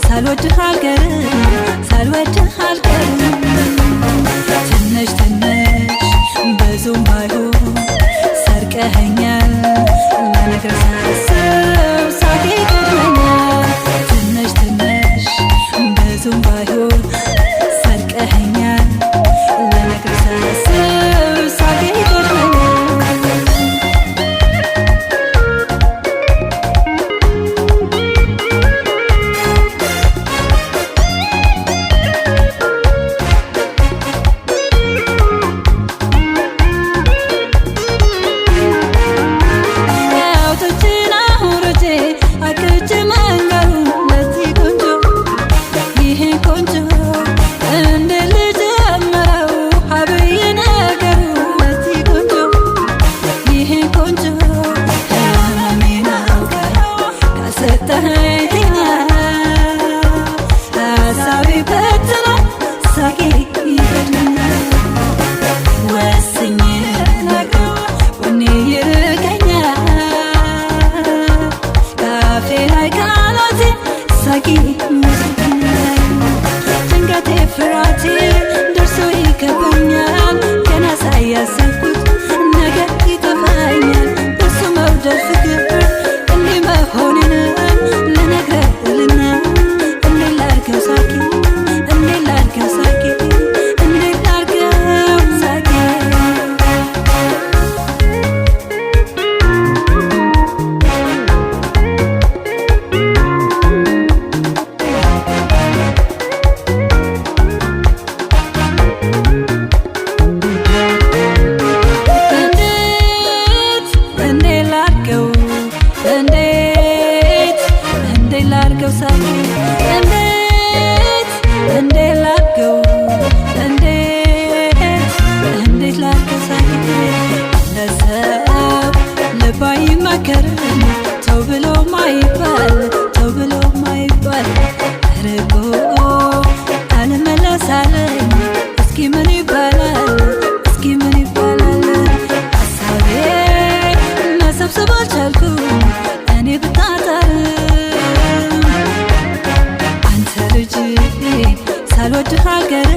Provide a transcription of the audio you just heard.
ሳልወድህ አልቀርም ሳልወድህ አልቀርም ትንሽ ትንሽ ብዙም ባይሆን ሰርቀኸኛል ለነገር ሳስብ ሳቄ ይገርመኛል ትንሽ ትንሽ ብዙም ባይሆን ሰርቀኸኛል ለነገር ሳስብ ሳቄ ይገርመኛል ጭንቀቴ ፍራቴ ደርሶ ይከበኛል ገና ሳያሰብኩት ነገር ይጠፋኛል በሱ መውደድ ፍቅር እንዲህ መሆኔንም ልነግርህልና እንዴት ላድርገው ሳቄ እንዴት ላድርገው ሳቄ እንዴት ላድርገው ሳቄ ላድርገው ሳቄ እንዴት ላድርገው እንዴት ላድርገው ሳቄ ለሰው ልብ አይመከርም ተው ብሎ ማይባል ተው ብሎ ማይባል ርቆ አልመለስ አለኝ እስኪ ምን ይባላል እስኪ ምን ይባላል ሀሳቤ መሰብሰብ አልቻልኩም እኔ ብታጠር ሳልወድህ አልቀርም